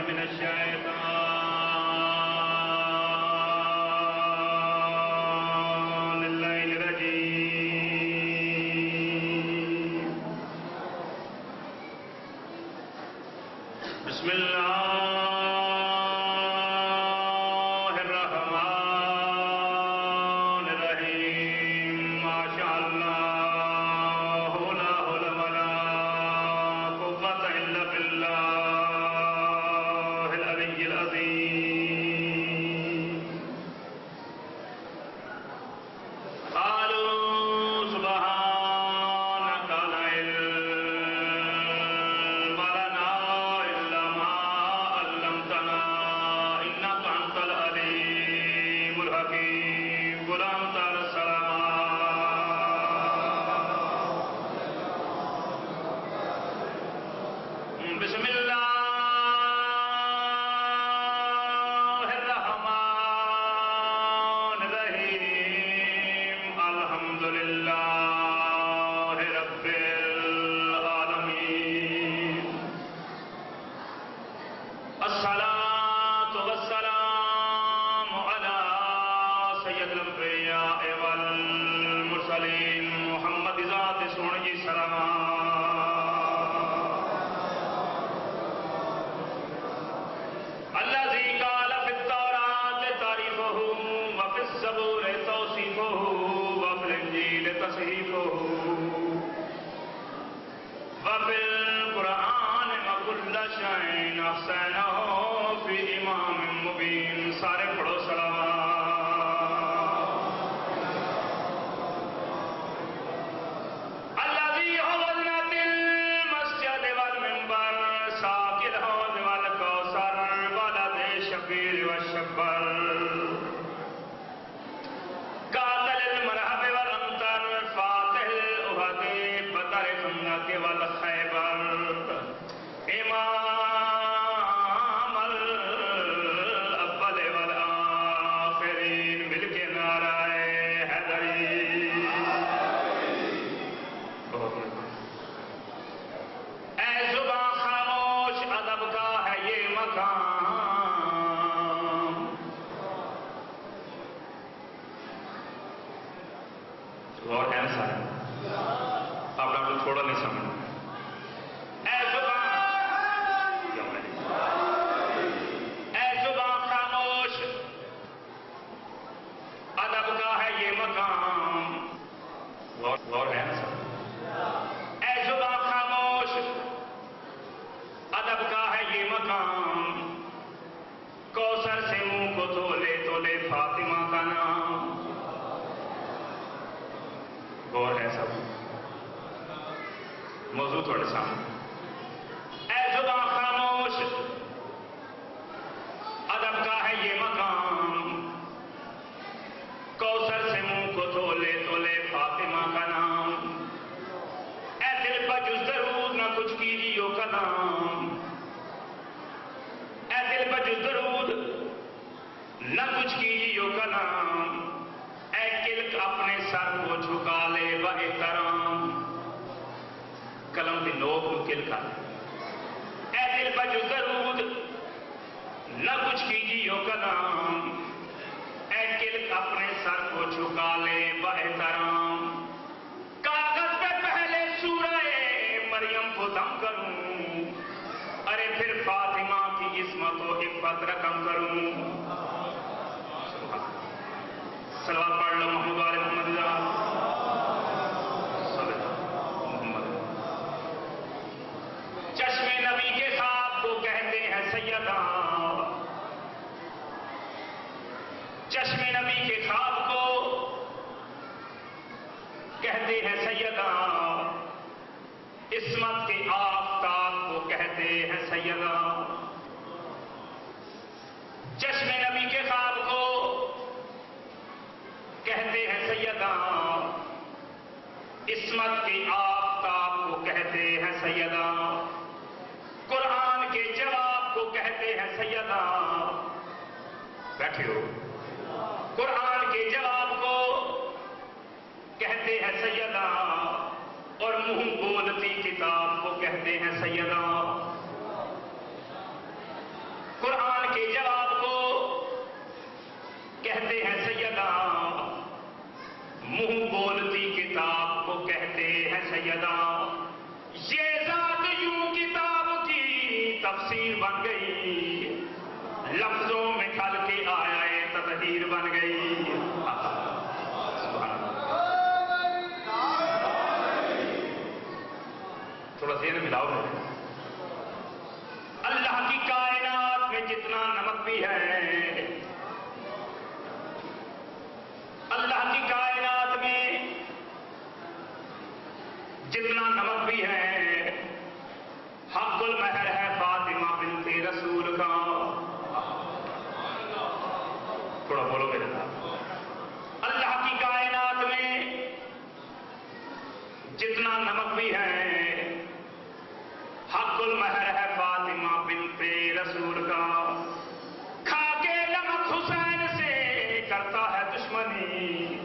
من الشيطان الليل الرجيم بسم الله الرحمن الرحيم ما شاء الله لا حول ولا قوة إلا بالله العلي العظيم قالوا سبحانك لا علم لنا إلا ما علمتنا إنك أنت العليم الحكيم قل أنت السلام بسم الله الرحمن الرحيم الحمد لله رب العالمين الصلاة والسلام على سيد الأنبياء والمرسلين محمد ذات سونے سلام الذي قال في التوراة تعريفه وفي الزبور توصيفه وفي الإنجيل تصحيفه وفي القرآن وكل شيء أحسنه في إمام مبين سارے پڑھو الذي هو زينة المسجد والمنبر ساقي الحوض والكوثر ولد الشبير والشبر قاتل المرحب والأمطر فاتح الأحد بدر الخندق والخيبر إمام الأول والآخرين ملك نعرہ حیدری اے زبان خاموش ادب کا ہے یہ مقام غور ہے سارے آپ ڈاکٹر تھوڑا نہیں سمجھ اے زبان خاموش ادب کا ہے یہ مقام غور ہے سارے اے زبان خاموش ادب کا ہے یہ مقام کوثر سے منہ کو تولے تولے فاطمہ کا نام غور ہے سب موضوع تھوڑے سامنے اے زبان خاموش ادب کا ہے یہ مقام کوثر سے منہ کو تولے تولے فاطمہ کا نام اے دل پر جز درود نہ کچھ کیجیو کا نام اے دل پر جز درود نہ کچھ کیجیو کا نام اے کلک اپنے سر کو جھکا لے با احترام قلم دی نوک کو کلکا اے دل پر جز درود نہ کچھ کیجیو کا نام اے کلک اپنے سر کو جھکا لے با احترام کاغذ پہ پہلے سورہ مریم کو دم کروں ارے پھر فاطمہ کی عصمت و عفت رقم کروں صلوات پڑھ لو محمد والے محمد محمد چشم نبی کے خواب کو کہتے ہیں سیدہ چشم نبی کے خواب کو کہتے ہیں سیدہ عصمت کے آفتاب کو کہتے ہیں سیدہ چشم نبی کے خواب کو کہتے ہیں سیدہ عصمت کے آفتاب کو کہتے ہیں سیدہ قرآن کے جواب کو کہتے ہیں سیدہ بیٹھے ہو قرآن کے جواب کو کہتے ہیں سیدہ اور منہ بولتی کتاب کو کہتے ہیں سیدہ کہتے ہیں سیدہ، منہ بولتی کتاب کو کہتے ہیں سیدہ، یہ ذات یوں کتاب کی تفسیر بن گئی، لفظوں میں کھل کے آیا تطہیر بن گئی۔ تھوڑا ذہن ملاؤ ہے۔ اللہ کی کائنات میں جتنا نمک بھی ہے، اللہ کی کائنات میں جتنا نمک بھی ہے، حق المہر ہے فاطمہ بنت رسول کا۔ تھوڑا بولو میرے ساتھ۔ اللہ کی کائنات میں جتنا نمک بھی ہے، حق المہر ہے فاطمہ بنت رسول کا۔ کھا کے نمک حسین سے کرتا ہے دشمنی،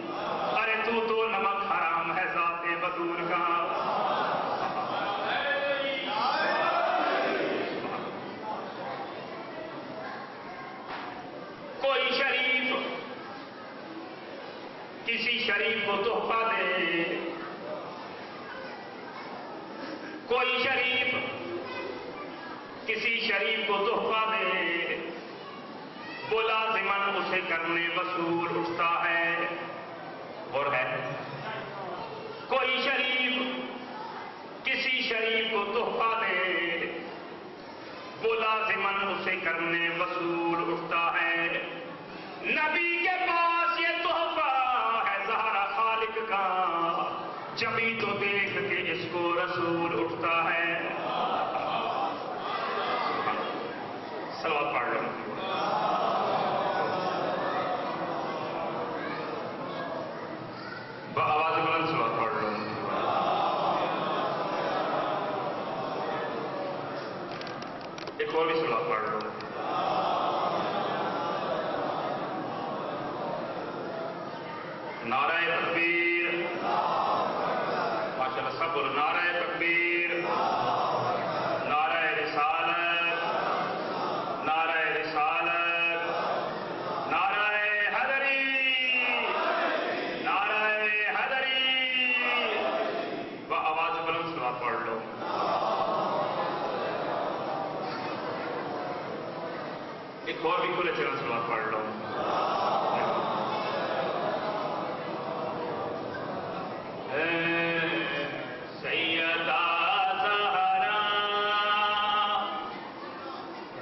ارے تو نمک حرام ہے ذات بطور کا۔ کوئی شریف کسی شریف کو تحفہ دے، کوئی شریف کسی شریف کو تحفہ دے، وہ لازماً اسے کرنے وصول اٹھتا ہے۔ اور ہے کوئی شریف کسی شریف کو تحفہ دے، وہ لازماً اسے کرنے وصول اٹھتا ہے۔ نبی کے پاس یہ تحفہ ہے زہرا خالق کا، جبھی تو دیکھ کے اس کو رسول اٹھتا ہے۔ صلوات پڑھ لو۔ آواز بلند صلوات پڑھ لو۔ ایک اور بھی صلوات پڑھ لو۔ نعرہ تکبیر، ماشاءاللہ سب بولو نعرہ تکبیر، نعرہ رسالت، نعرہ رسالت، نعرہ حیدری، نعرہ حیدری۔ آواز بلند صلوات پڑھ لو۔ ایک اور بھی کھلے چرن صلوات پڑھ لو۔ سیدہ زہرا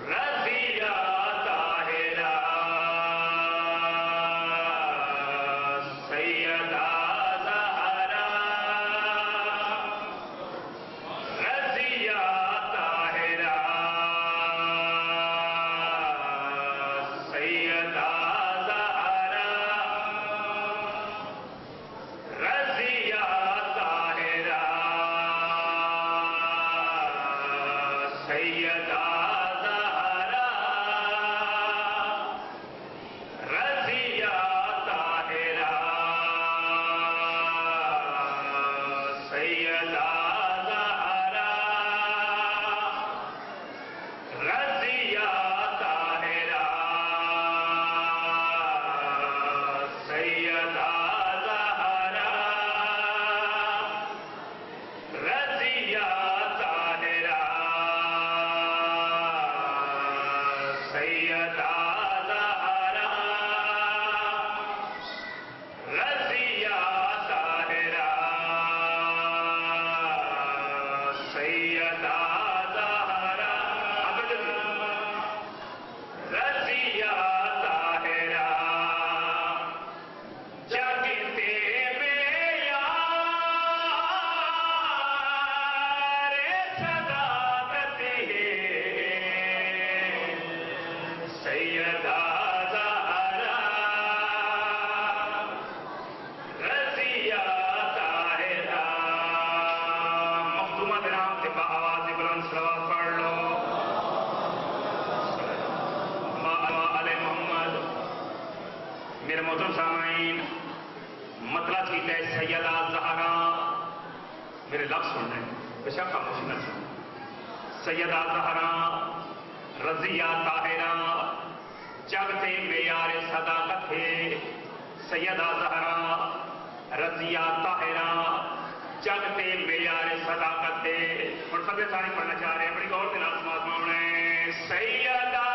رضیہ طاہرہ، سیدہ زہرا رضیہ طاہرہ، سیدہ میرے محترم سامعین، مطلب کی ہے سیدہ زہرا، میرے لفظ سن رہے ہیں بے شک خاموشی نہ سن۔ سیدہ زہرا رضیہ طاہرہ جگتے معیار صداقت سیدہ زہرا رضیہ طاہرہ جگتے معیار صداقت اور فتح ساری پڑھنا چاہ رہے ہیں بڑی غور سے نام سماعت میں سیدہ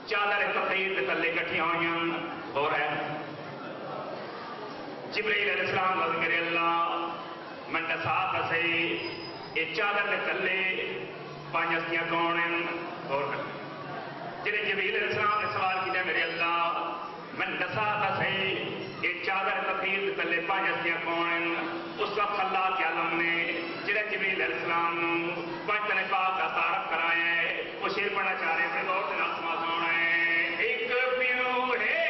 چادر تقریر کے تلے کٹھیاں ہوئی ہو رہا ہے جبرائیل علیہ السلام لفظ میرے اللہ من دسات صحیح یہ چادر کے تلے پانچ ہستیاں کون ہیں اور جنہیں جبرائیل علیہ السلام نے سوال کیا میرے اللہ من دسات صحیح یہ چادر تقریر کے تلے پانچ ہستیاں کون ہیں اس وقت اللہ کے عالم نے جنہیں جبرائیل علیہ السلام پانچ تن پاک کا تعارف کرایا ہے وہ شیر پڑھنا چاہ رہے ہیں اپنے دور سے نام سماعت ہونا ہے ایک پیو ہے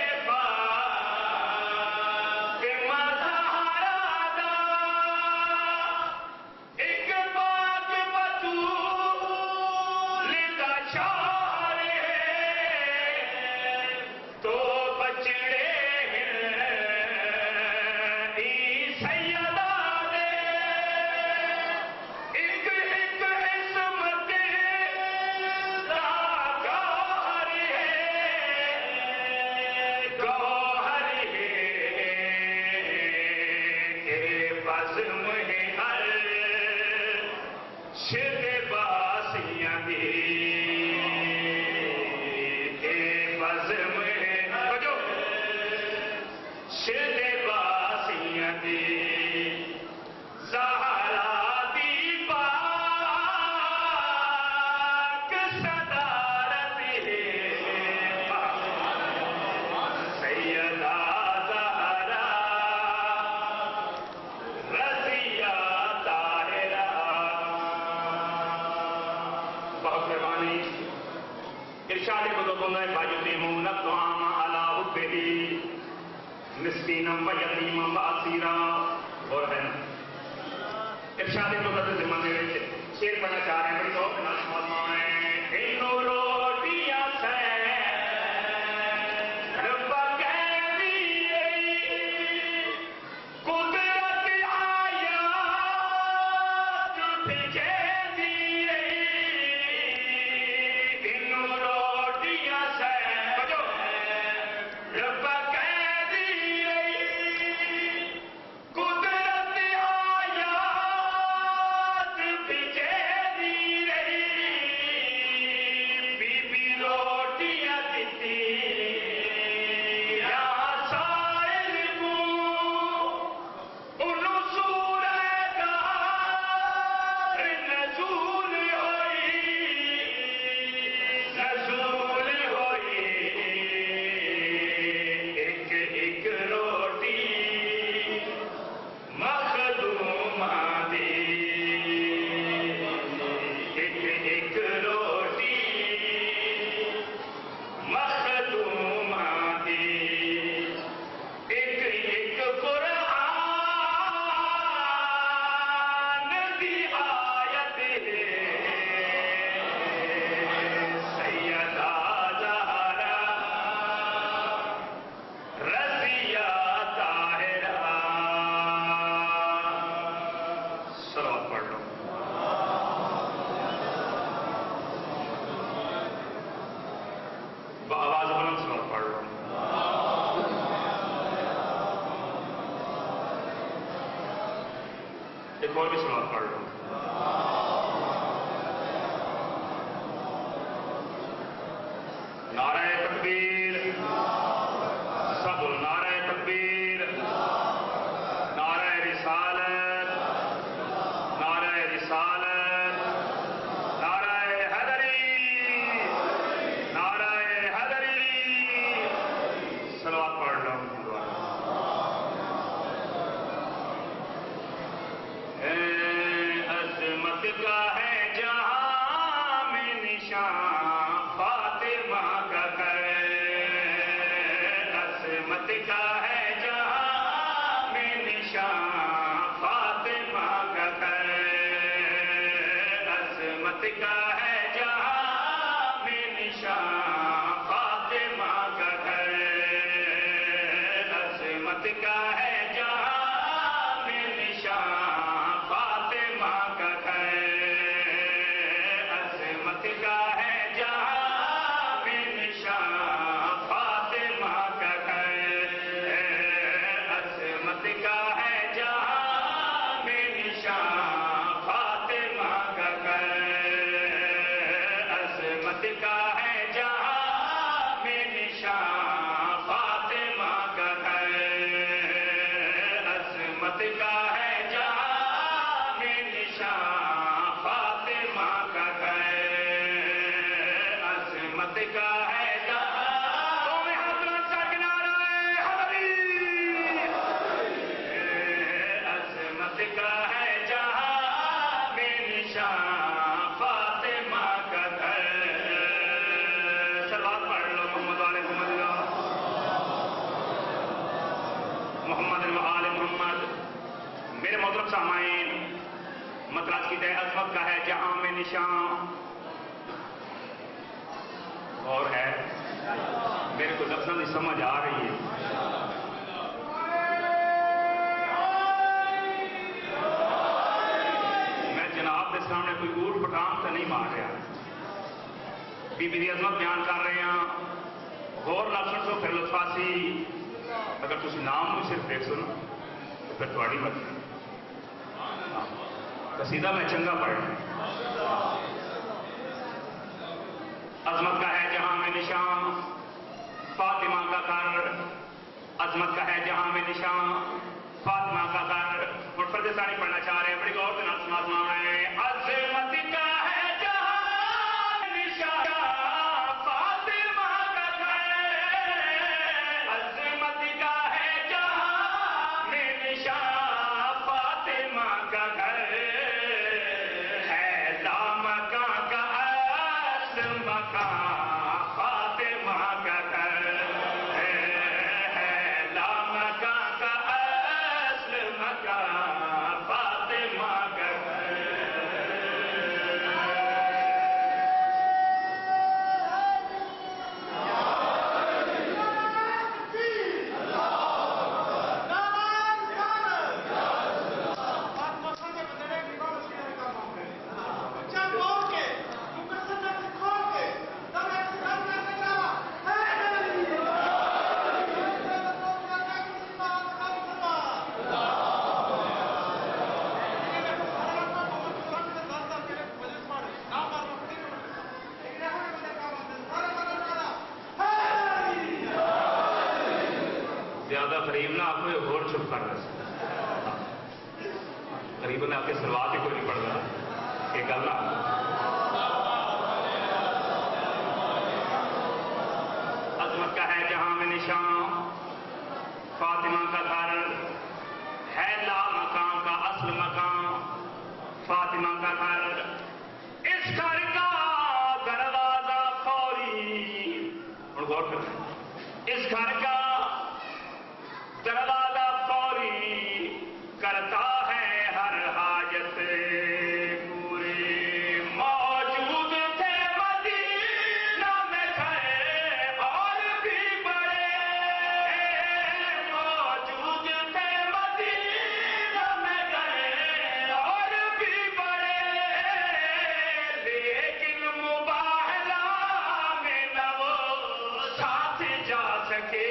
مسکینم و یتیمم و اسیرا اور ہے ارشاد مقدس زمانے میں شیر پڑھنا چاہ رہے ہیں بڑی غور سے نام سماعت میں انو روٹیاں سے ایک اور بھی سلوات پڑھ لوں. نعرہ تکبیر، سب نعرہ تکبیر، نعرہ رسالت، نعرہ رسالت، نعرہ حیدری، نعرہ حیدری. صلوات پڑھ لو. عظمت کا ہے جہاں میں نشان فاطمہ کا گھر، عظمت کا ہے جہاں میں نشان فاطمہ کا گھر، عظمت کا ہے جہاں میں نشان فاطمہ کا گھر، عظمت کا ہے جہاں میں نشان فاطمہ کا گھر، عظمت کا ہے جہاں میں نشان فاطمہ کا گھر، عظمت کا ہے جہاں میں نشان فاطمہ کا گھر، عظمت کا ہے جہاں میں نشان فاطمہ کا گھر، عظمت کا ہے جہاں میں نشان فاطمہ کا گھر، عظمت کا ہے جہاں. تمہیں حضرت کا کنارہ حیدری، عظمت کا ہے جہاں میں نشان فاطمہ کا گھر. صلوات پڑھ لو. محمد آل محمد، محمد آل محمد. میرے محترم سامعین، مطلب کی طے عظمت کا ہے جہاں میں نشان. اور ہے میرے کو لفظوں کی سمجھ آ رہی ہے. میں جناب کے سامنے کوئی اونٹ پٹام تو نہیں مار رہا. بی بی دی عظمت بیان کر رہے ہیں. غور نال سنو پھر لطفاسی. اگر تسی نام بھی صرف دیکھ سو نا تو پھر تھوڑی مرضی. قصیدہ میں چنگا پڑھنا. عظمت کا ہے جہاں میں نشان فاطمہ کا گھر، عظمت کا ہے جہاں میں نشان فاطمہ کا گھر. اور فرد ثانی پڑھنا چاہ رہے ہیں. بڑی غور سے سنا رہے ہیں. عظمت کا ہے جہاں میں نشان فاطمہ کا گھر، عظمت کا ہے جہاں میں نشان فاطمہ کا گھر، ہے لامکاں کا اصل مکان فاطمہ کا گھر، ہے لامکاں کا اصل مکان فاطمہ کا گھر. زیادہ قریب نہ آپ کو اور چھپ کر رہا. قریب نے آپ کے سلوات ہی کوئی نہیں پڑھ رہا. یہ گل نہ عظمت کا ہے جہاں میں نشان فاطمہ کا گھر، ہے لا مقام کا اصل مقام فاطمہ کا گھر. اس گھر کا دروازہ فوری. اور غور کرنا. اس گھر کا دروازہ فوری کرتا ہے ہر حاجت پوری. موجود تھے مدینہ میں گھر اور بھی بڑے، موجود تھے مدینہ میں گھر اور بھی بڑے، لیکن مباہلہ میں نہ وہ ساتھ جا سکے.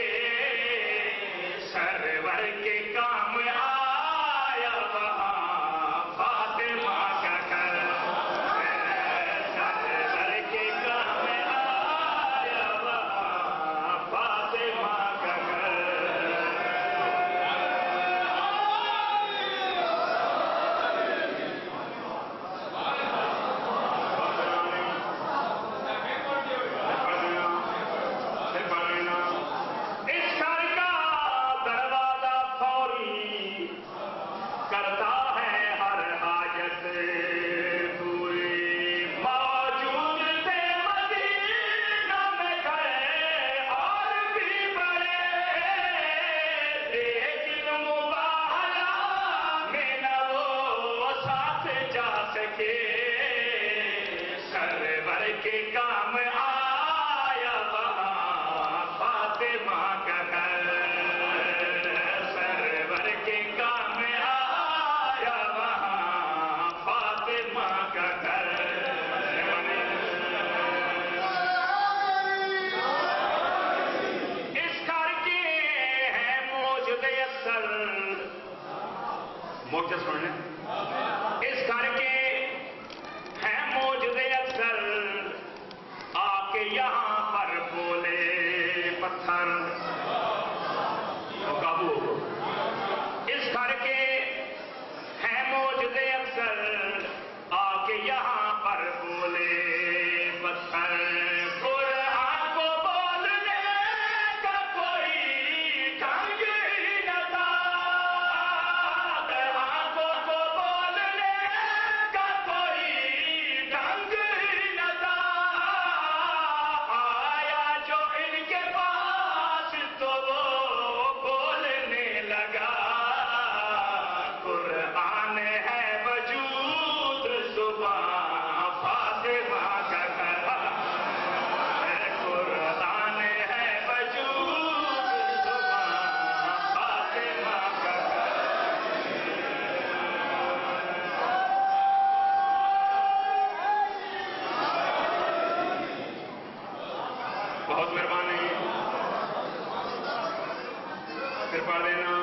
پھر پڑھ دینا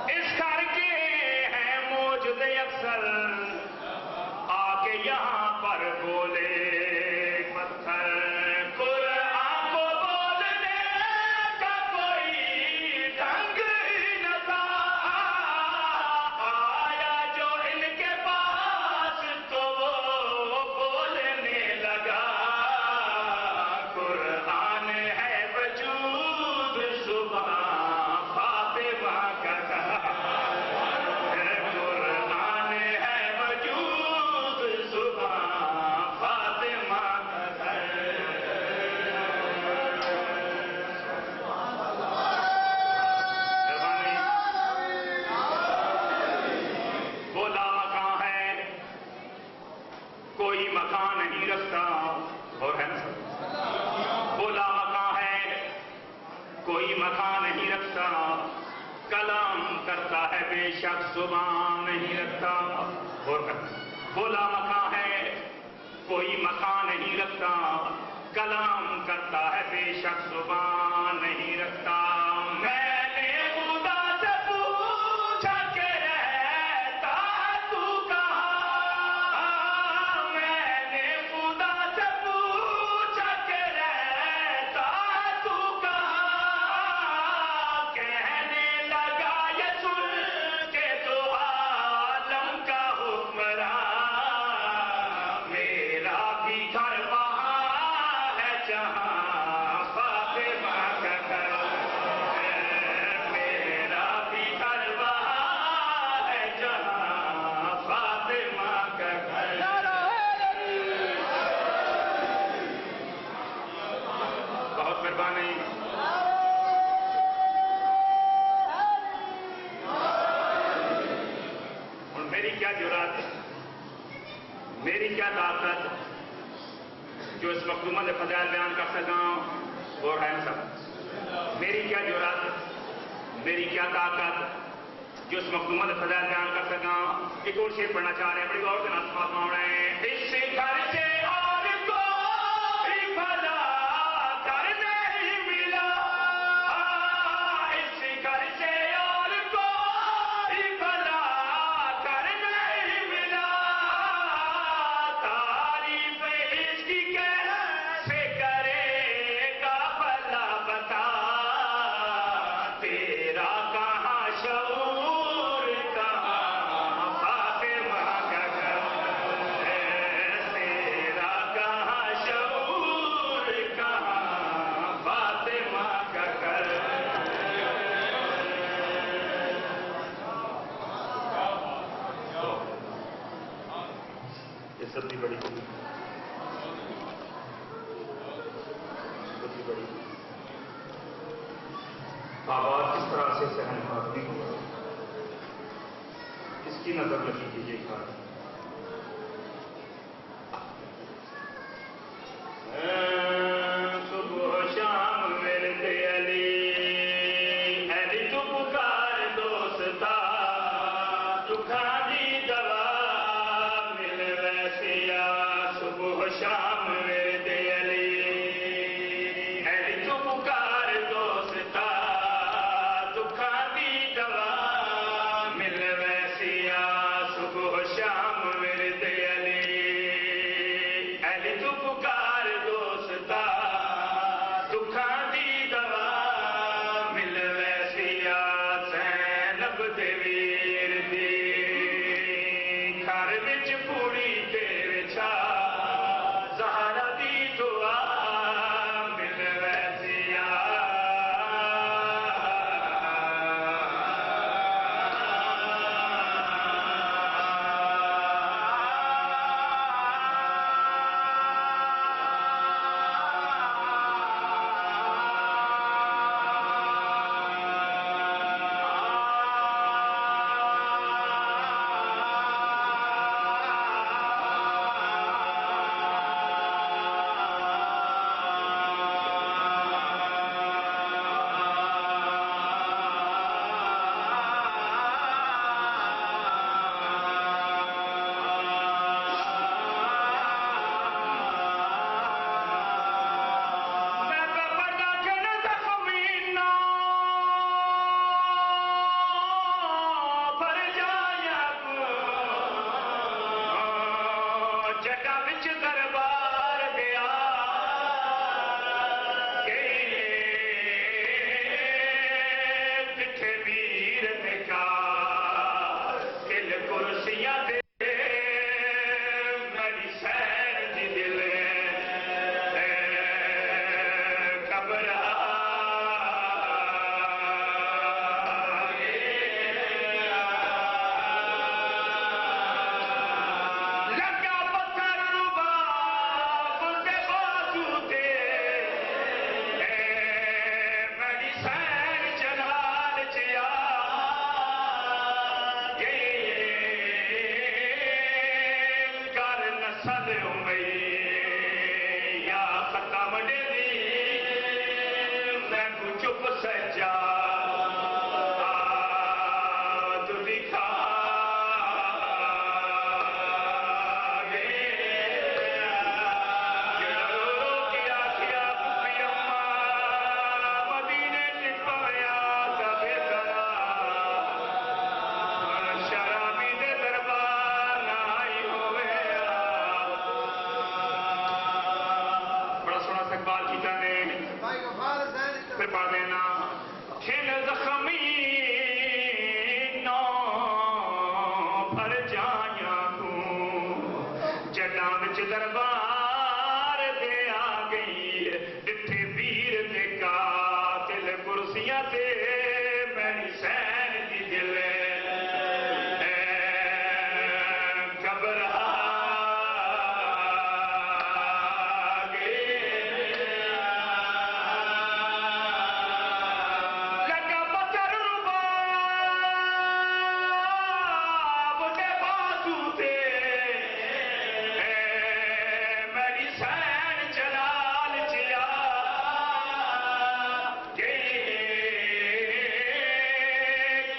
اس گھر کے ہیں موجود اکثر آ کے یہاں پر بولے پتھر قرآن کو بولنے کا کوئی ڈھنگ نہ تھا آیا جو ان کے پاس تو وہ بولنے لگا قرآن ہے وجود زبان فاطمہ کا قرآن ہے وجود زبان فاطمہ کا بولا مکان ہے کوئی مکان نہیں رکھتا اور ہے نا بولا مکان ہے کوئی مکان نہیں رکھتا کلام کرتا ہے بے شک زبان نہیں رکھتا اور بولا مکان ہے کوئی مکان نہیں رکھتا کلام کرتا ہے بے شک زبان نہیں رکھتا میں نے خدا سے پوچھا کہ رہتا تو کہاں میں نے خدا سے پوچھا کہ رہتا تو کہاں کہنے لگا یہ سن کے تو عالم کا حکمران میرا بھی گھر وہاں ہے جہاں فاطمہ کا گھر ہے میرا بھی گھر وہاں ہے جہاں فاطمہ کا گھر بہت مہربانی اور میری کیا جرات میری کیا طاقت جو اس مخدومہ سے فضائل بیان کر سکاں اور ہے سب میری کیا جرات میری کیا طاقت جو اس مخدومہ سے فضائل بیان کر سکاں ایک اور شعر پڑھنا چاہ رہے ہیں بڑی غور سے نصفات مانگ رہے ہیں اس گھر سے اور کوئی بھلا کر نہیں ملا اس گھر سے اور کوئی بھلا کر نہیں ملا تعریف اس کی کیسے کرے گا بھلا بتا تیرا کہاں شعور کہاں فاطمہ کا گھر ہے تیرا کہاں شعور کہاں فاطمہ کا گھر یہ سبزی بڑی بڑی آواز کس طرح سے سہن کرتی ہو کس کی نظر لگی کہ یہ کھا صبح شام ورد علی علی تو پکار دوستا تو کھانی دوا مل ویسیا صبح شام ورد علی علی تو پکار دوستا تو کھانی دوا مل ویسیا صبح شام ورد علی علی تو پکار دوستا تو کھانی دوا مل ویسیا زینب دے ویر دی گھر وچ پوڑی تے وچھا زہرا دی دعا مل ویسیا کرسیاں تے میری سین دی دل گھبرا گئے لگا بچر رباب دے بازو تے میری سین جلال چلا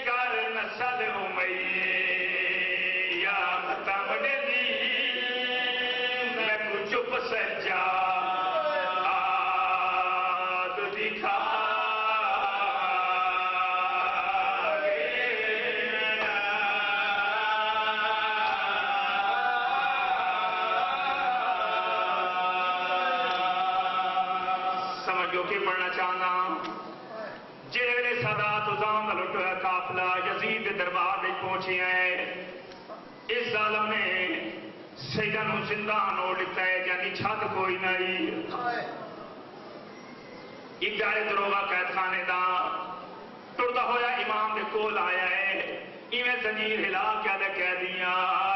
کر نسل امیہ ختم دی میں کو چپ سجا آد دکھا سمجھو کہ پڑھنا چاہنا جیلے سادات ازام لٹو ہے قافلہ یزید کے دربار میں پہنچی ہیں اس ظالم نے سیدہ نو زندان ہو لکھتا ہے یعنی چھت کوئی نہیں ایک جارے دروگا قید خانے دا ٹردا ہویا امام دے کول آیا ہے ایویں زنجیر ہلا کیا دے کہہ دیا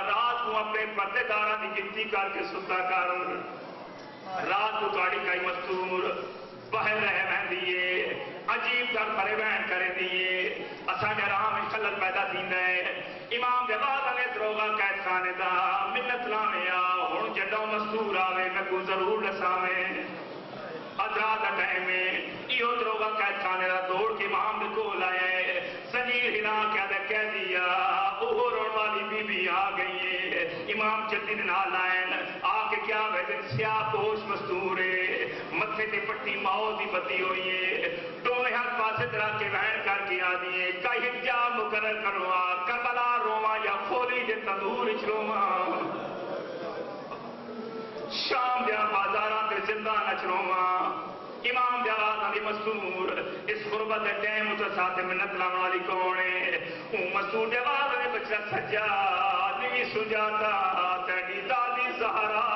رات کو اپنے پردے دارہ دی گنتی کر کے ستا کر رات کو تاڑی کئی مستور بہر رہے بہن دیئے عجیب در پرے بہن کرے دیئے اساں جرام خلل پیدا دین ہے امام جواد نے دروگا قید خانے دا منت لانے ہون جڈوں مستور آوے میں کو ضرور لساویں ادھا دا ٹائم میں ایو دروگا قید خانے دا دوڑ کے امام دے کول آئے زنجیر ہلا کیا دے کہہ دیا اوہ روڑ والی بی بی آ گئی ہے امام جلدی نال آئین آ کے کیا ویدن سیاہ پوش مستورے متھے تے پٹی موت دی بتی ہوئی ہے دونوں ہاتھ پاسے درا کے بہن کر کے آ دیئے کئی جا مقرر کروا کربلا روما یا کھولی دے تندور چروما شام دیا بازاراں تے زندہ نچروما امام جواد علی مستور اس غربت ٹائم تو ساتھ منت لانے والی کون ہے مستور جواد نے بچہ سجا نہیں سجاتا تیری دادی زہرا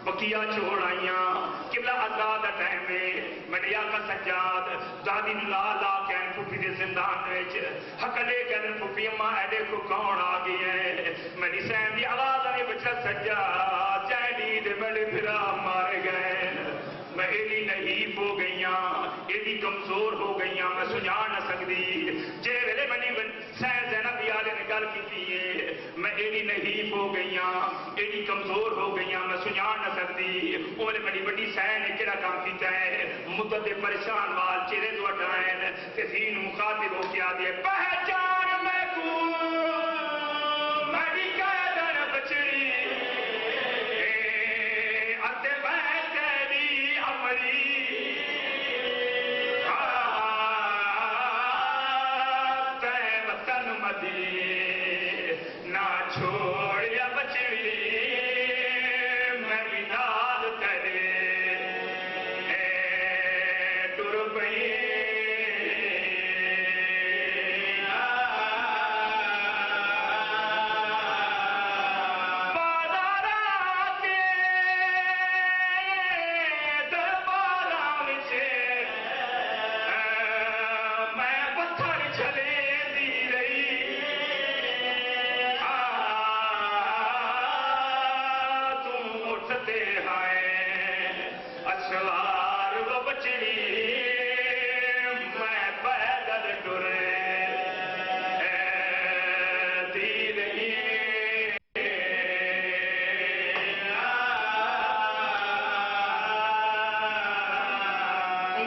بکیا چھوڑ آئیاں قبلہ آزاد ٹائم میں میرے آقا سجاد دادی لا لا کہن پھوپی دے زندان وچ حقلے کہن پھوپی اماں ایڈے کو کون آ گئی ہے میری سین دی آواز آنے بچہ سجاد جائنی دے بڑے پھرا مارے گئے میں ایلی نہیں ہو گئیاں ایلی کمزور ہو گئیاں میں سجا نہ سکتی جے ویلے منی سین زینب یالے نے گل کی دیئے میں ایلی نہیں ہو گئیاں ایلی کمزور ہو گئیاں میں سجا نہ سکتی اوہ بڑی بڑی سین نے کیڑا کام کیتا ہے مدت پریشان وال چہرے دو اٹھائیں تزین مخاطب ہو کے آدھے پہچان میں کو میری قیدر بچڑی اتے میں تیری امری تے وطن مدی نہ چھوڑ یا بچڑی میں بھی نال تیرے ٹر پئی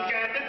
کہتے